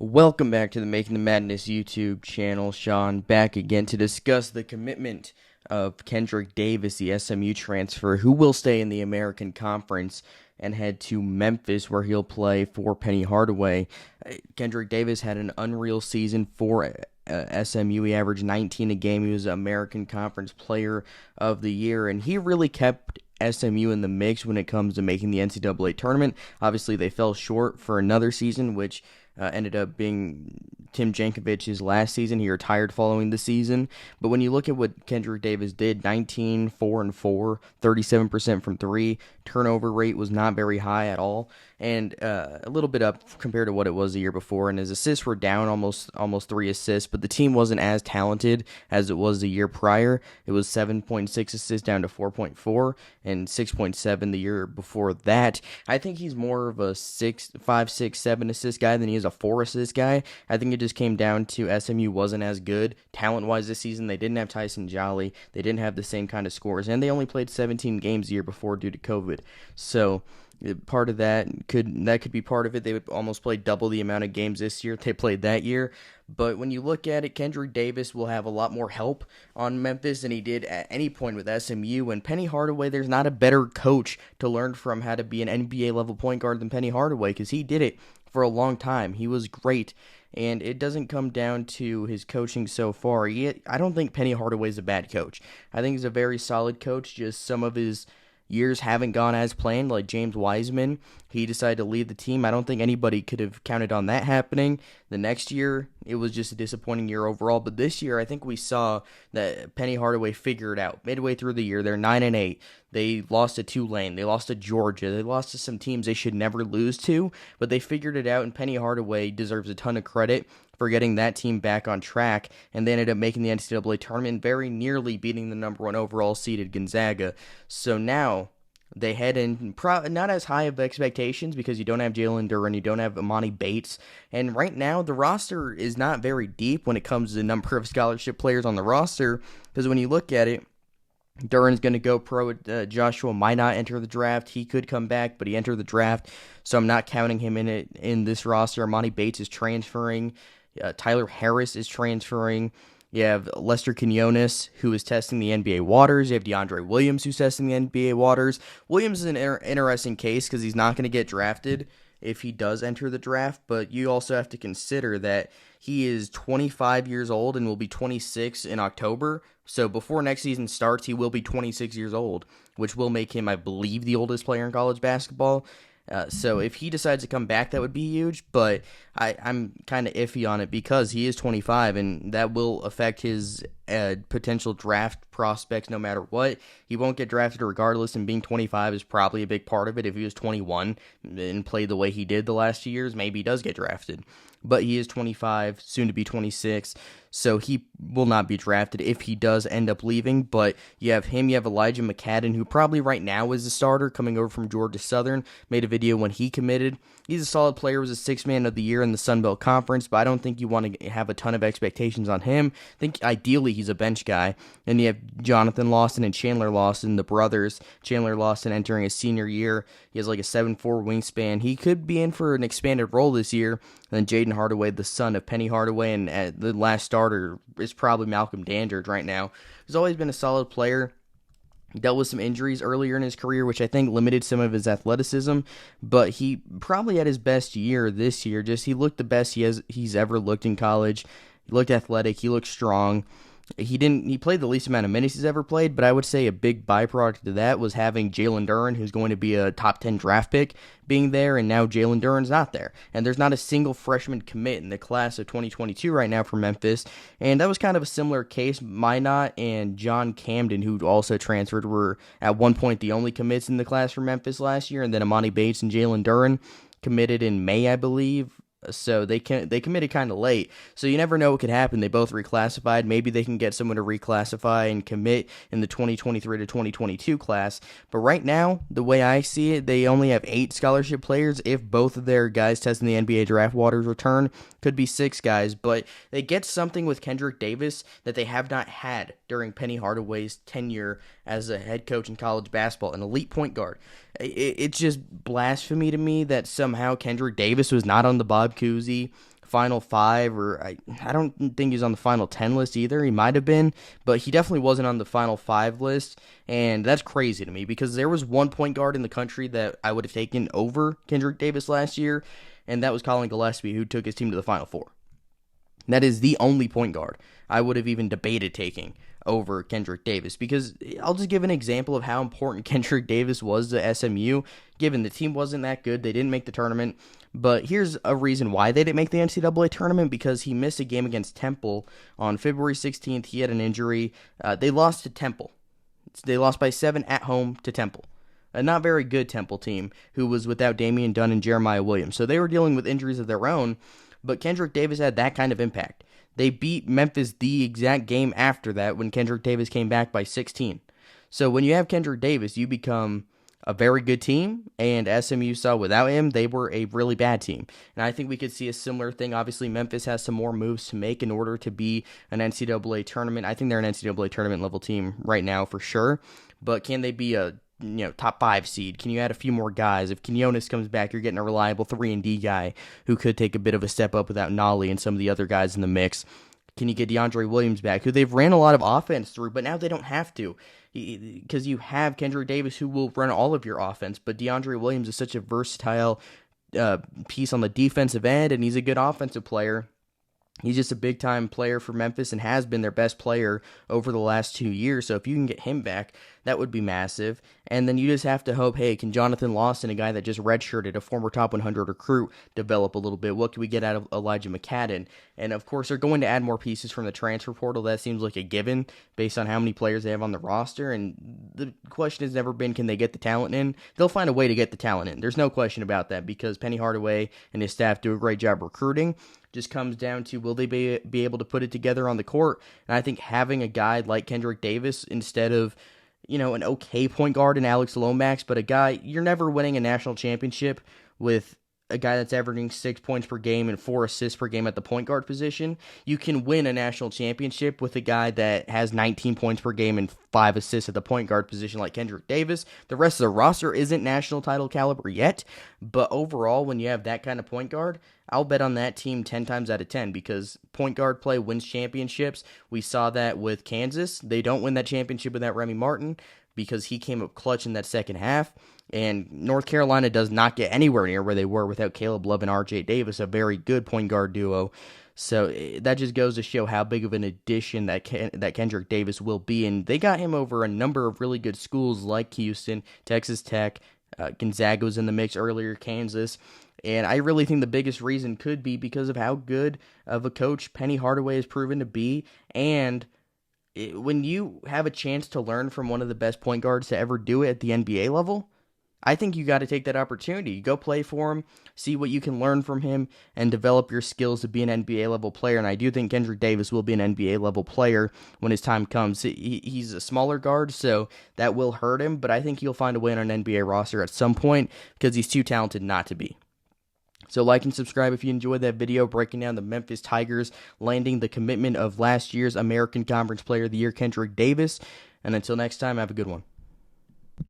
Welcome back to the Making the Madness YouTube channel. Sean back again to discuss the commitment of Kendric Davis, the SMU transfer, who will stay in the American Conference and head to Memphis, where he'll play for Penny Hardaway. Kendric Davis had an unreal season for SMU. He averaged 19 a game. He was American Conference Player of the Year, and he really kept SMU in the mix when it comes to making the NCAA tournament. Obviously, they fell short for another season, which ended up being Tim Jankovich's last season. He retired following the season. But when you look at what Kendric Davis did, 19, 4 and 4, 37% from 3. Turnover rate was not very high at all, and a little bit up compared to what it was the year before. And his assists were down almost 3 assists, but the team wasn't as talented as it was the year prior. It was 7.6 assists down to 4.4, and 6.7 the year before that. I think he's more of a 5, 6, 7 assist guy than he is a 4 assist guy. I think it just came down to SMU wasn't as good talent-wise this season. They didn't have Tyson Jolly. They didn't have the same kind of scores, and they only played 17 games the year before due to COVID. So part of that could be part of it. They would almost play double the amount of games this year they played that year. But when you look at it, Kendric Davis will have a lot more help on Memphis than he did at any point with SMU. And Penny Hardaway, there's not a better coach to learn from how to be an NBA level point guard than Penny Hardaway, because he did it for a long time. He was great. And it doesn't come down to his coaching so far. I don't think Penny Hardaway's a bad coach. I think he's a very solid coach. Just some of his years haven't gone as planned, like James Wiseman. He decided to leave the team. I don't think anybody could have counted on that happening. The next year, it was just a disappointing year overall. But this year, I think we saw that Penny Hardaway figured it out. Midway through the year, they're 9-8. They lost to Tulane. They lost to Georgia. They lost to some teams they should never lose to. But they figured it out, and Penny Hardaway deserves a ton of credit for getting that team back on track, and they ended up making the NCAA tournament, very nearly beating the number 1 overall seeded Gonzaga. So now they head in not as high of expectations because you don't have Jalen Duren, you don't have Amani Bates, and right now the roster is not very deep when it comes to the number of scholarship players on the roster, because when you look at it, Duren's going to go pro. Joshua might not enter the draft. He could come back, but he entered the draft, so I'm not counting him in this roster. Amani Bates is transferring. Tyler Harris is transferring. You have Lester Quinones, who is testing the NBA waters. You have DeAndre Williams, who's testing the NBA waters. Williams is an interesting case because he's not going to get drafted if he does enter the draft, but you also have to consider that he is 25 years old and will be 26 in October. So before next season starts, he will be 26 years old, which will make him, I believe, the oldest player in college basketball. So if he decides to come back, that would be huge, but I'm kind of iffy on it because he is 25, and that will affect his potential draft prospects no matter what. He won't get drafted regardless, and being 25 is probably a big part of it. If he was 21 and played the way he did the last 2 years, maybe he does get drafted. But he is 25, soon to be 26, so he will not be drafted if he does end up leaving. But you have him, you have Elijah McCadden, who probably right now is the starter, coming over from Georgia Southern, made a video when he committed. He's a solid player, was a 6th man of the year in the Sun Belt Conference, but I don't think you want to have a ton of expectations on him. I think ideally he's a bench guy. And you have Jonathan Lawson and Chandler Lawson, the brothers. Chandler Lawson entering his senior year. He has like a 7'4" wingspan. He could be in for an expanded role this year. And then Jaden Hardaway, the son of Penny Hardaway, and the last starter is probably Malcolm Dandridge right now. He's always been a solid player. He dealt with some injuries earlier in his career, which I think limited some of his athleticism, but he probably had his best year this year. Just he looked the best he's ever looked in college. He looked athletic. He looked strong. He played the least amount of minutes he's ever played, but I would say a big byproduct of that was having Jalen Duren, who's going to be a top 10 draft pick, being there, and now Jalen Duren's not there. And there's not a single freshman commit in the class of 2022 right now for Memphis, and that was kind of a similar case. Minot and John Camden, who also transferred, were at one point the only commits in the class for Memphis last year, and then Amani Bates and Jalen Duren committed in May, I believe. So they committed kind of late. So you never know what could happen. They both reclassified. Maybe they can get someone to reclassify and commit in the 2023 to 2022 class. But right now, the way I see it, they only have 8 scholarship players. If both of their guys testing the NBA draft waters return, could be 6 guys. But they get something with Kendric Davis that they have not had during Penny Hardaway's tenure as a head coach in college basketball, an elite point guard. It's just blasphemy to me that somehow Kendric Davis was not on the Bob Cousy Final 5, or I don't think he's on the Final 10 list either. He might have been, but he definitely wasn't on the Final 5 list, and that's crazy to me because there was one point guard in the country that I would have taken over Kendric Davis last year, and that was Colin Gillespie, who took his team to the Final 4. That is the only point guard I would have even debated taking over Kendric Davis, because I'll just give an example of how important Kendric Davis was to SMU, given the team wasn't that good. They didn't make the tournament, but here's a reason why they didn't make the NCAA tournament, because he missed a game against Temple on February 16th. He had an injury. They lost to Temple. They lost by 7 at home to Temple. A not very good Temple team who was without Damian Dunn and Jeremiah Williams. So they were dealing with injuries of their own, but Kendric Davis had that kind of impact. They beat Memphis the exact game after that when Kendric Davis came back by 16. So when you have Kendric Davis, you become a very good team, and SMU saw without him, they were a really bad team. And I think we could see a similar thing. Obviously, Memphis has some more moves to make in order to be an NCAA tournament. I think they're an NCAA tournament level team right now for sure, but can they be a top 5 seed? Can you add a few more guys? If Quinones comes back, you're getting a reliable 3-and-D guy who could take a bit of a step up without Nolly and some of the other guys in the mix. Can you get DeAndre Williams back, who they've ran a lot of offense through, but now they don't have to, because you have Kendric Davis who will run all of your offense, but DeAndre Williams is such a versatile piece on the defensive end, and he's a good offensive player. He's just a big-time player for Memphis and has been their best player over the last 2 years. So if you can get him back, that would be massive. And then you just have to hope, hey, can Jonathan Lawson, a guy that just redshirted, a former top 100 recruit, develop a little bit? What can we get out of Elijah McCadden? And, of course, they're going to add more pieces from the transfer portal. That seems like a given based on how many players they have on the roster. And the question has never been, can they get the talent in? They'll find a way to get the talent in. There's no question about that, because Penny Hardaway and his staff do a great job recruiting. Just comes down to, will they be able to put it together on the court? And I think having a guy like Kendric Davis instead of, an okay point guard in Alex Lomax, but a guy, you're never winning a national championship with a guy that's averaging 6 points per game and 4 assists per game at the point guard position. You can win a national championship with a guy that has 19 points per game and 5 assists at the point guard position like Kendric Davis. The rest of the roster isn't national title caliber yet, but overall, when you have that kind of point guard, I'll bet on that team 10 times out of 10, because point guard play wins championships. We saw that with Kansas. They don't win that championship without Remy Martin, because he came up clutch in that second half. And North Carolina does not get anywhere near where they were without Caleb Love and R.J. Davis, a very good point guard duo. So that just goes to show how big of an addition that Kendric Davis will be. And they got him over a number of really good schools like Houston, Texas Tech, Gonzaga was in the mix earlier, Kansas. And I really think the biggest reason could be because of how good of a coach Penny Hardaway has proven to be. And when you have a chance to learn from one of the best point guards to ever do it at the NBA level, I think you got to take that opportunity. Go play for him, see what you can learn from him, and develop your skills to be an NBA level player. And I do think Kendric Davis will be an NBA level player when his time comes. He's a smaller guard, so that will hurt him, but I think he'll find a way on an NBA roster at some point, because he's too talented not to be. So like and subscribe if you enjoyed that video breaking down the Memphis Tigers landing the commitment of last year's American Conference Player of the Year, Kendric Davis. And until next time, have a good one.